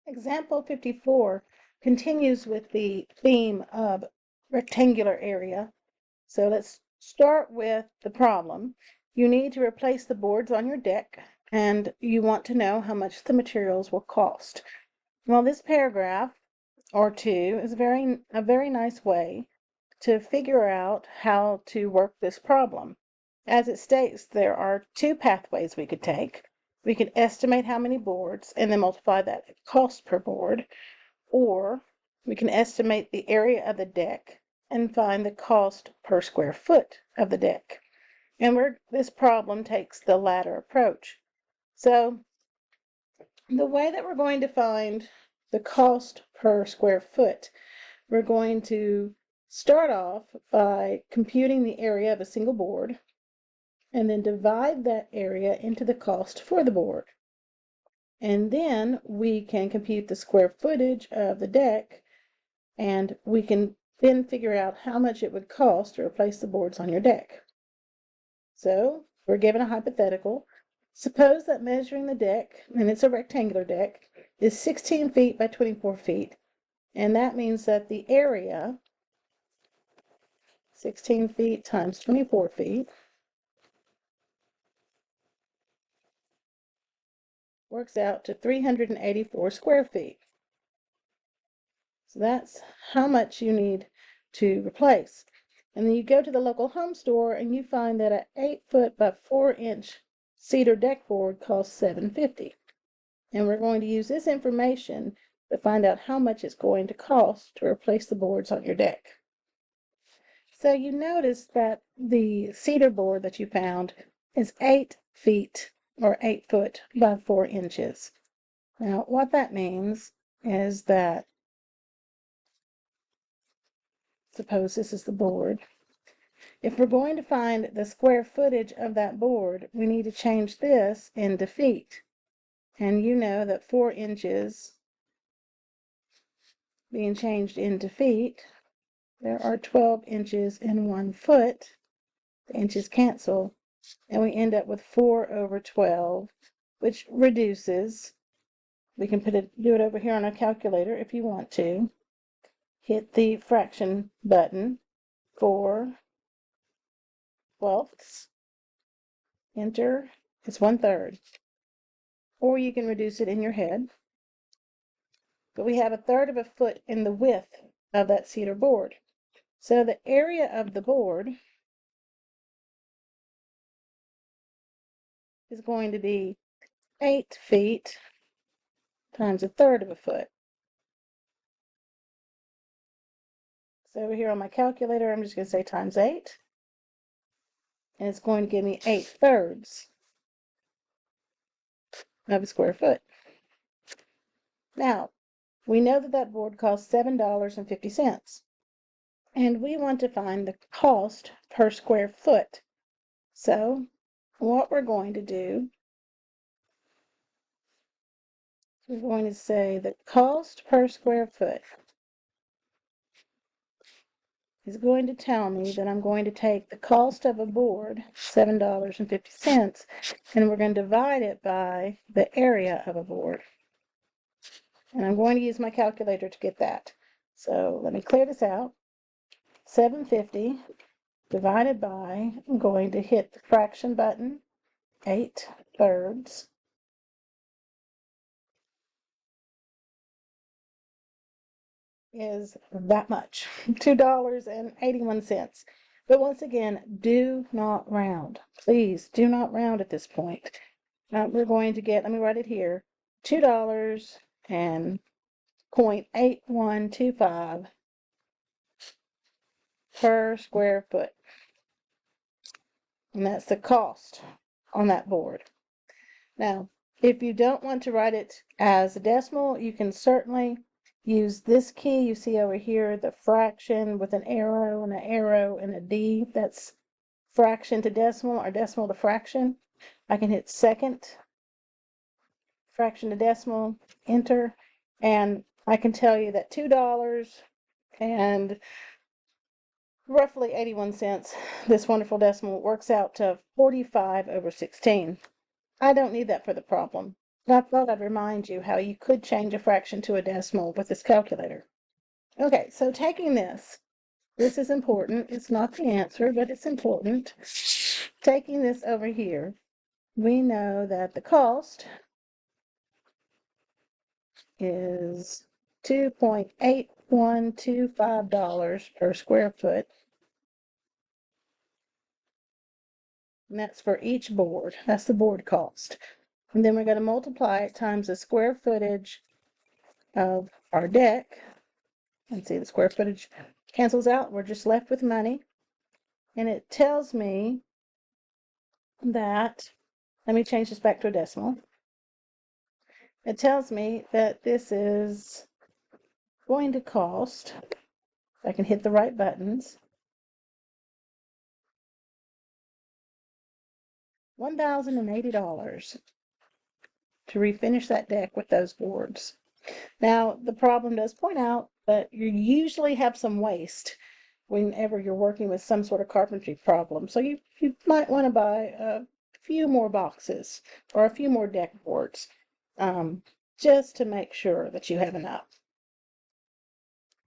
Example 54 continues with the theme of rectangular area. So let's start with the problem. You need to replace the boards on your deck, and you want to know how much the materials will cost. Well, this paragraph or two is a very nice way to figure out how to work this problem. As it states, there are two pathways we could take. We could estimate how many boards and then multiply that cost per board, or we can estimate the area of the deck and find the cost per square foot of the deck. And this problem takes the latter approach. So the way that we're going to find the cost per square foot, we're going to start off by computing the area of a single board and then divide that area into the cost for the board. And then we can compute the square footage of the deck, and we can then figure out how much it would cost to replace the boards on your deck. So we're given a hypothetical. Suppose that measuring the deck, and it's a rectangular deck, is 16 feet by 24 feet. And that means that the area, 16 feet times 24 feet, works out to 384 square feet. So that's how much you need to replace. And then you go to the local home store and you find that an 8-foot by 4-inch cedar deck board costs $7.50. And we're going to use this information to find out how much it's going to cost to replace the boards on your deck. So you notice that the cedar board that you found is 8 feet or 8 foot by 4 inches. Now, what that means is that, suppose this is the board. If we're going to find the square footage of that board, we need to change this into feet. And you know that 4 inches being changed into feet, there are 12 inches in 1 foot. The inches cancel, and we end up with 4 over 12, which reduces. We can do it over here on a calculator if you want to. Hit the fraction button. 4/12. Enter. It's 1/3. Or you can reduce it in your head. But we have 1/3 of a foot in the width of that cedar board. So the area of the board is going to be 8 feet times 1/3 of a foot. So over here on my calculator, I'm just going to say times 8. And it's going to give me 8/3 of a square foot. Now, we know that that board costs $7.50. And we want to find the cost per square foot. So what we're going to do, we're going to say the cost per square foot is going to tell me that I'm going to take the cost of a board, $7.50, and we're going to divide it by the area of a board. And I'm going to use my calculator to get that. So let me clear this out. 750 divided by, I'm going to hit the fraction button, 8/3. Is that much, $2.81. But once again, do not round. Please do not round at this point. We're going to get, let me write it here, $2.8125 per square foot. And that's the cost on that board. Now, if you don't want to write it as a decimal, you can certainly use this key you see over here, the fraction with an arrow and a D. That's fraction to decimal or decimal to fraction. I can hit second, fraction to decimal, enter, and I can tell you that $2 and roughly 81 cents, this wonderful decimal, works out to 45/16. I don't need that for the problem. I thought I'd remind you how you could change a fraction to a decimal with this calculator. Okay, so taking this is important. It's not the answer, but it's important. Taking this over here, we know that the cost is $2.8125 per square foot. And that's for each board. That's the board cost. And then we're going to multiply it times the square footage of our deck. And see, the square footage cancels out. We're just left with money. And it tells me that, let me change this back to a decimal. It tells me that this is going to cost, if I can hit the right buttons, $1,080 to refinish that deck with those boards. Now, the problem does point out that you usually have some waste whenever you're working with some sort of carpentry problem. So you might want to buy a few more boxes or a few more deck boards, just to make sure that you have enough.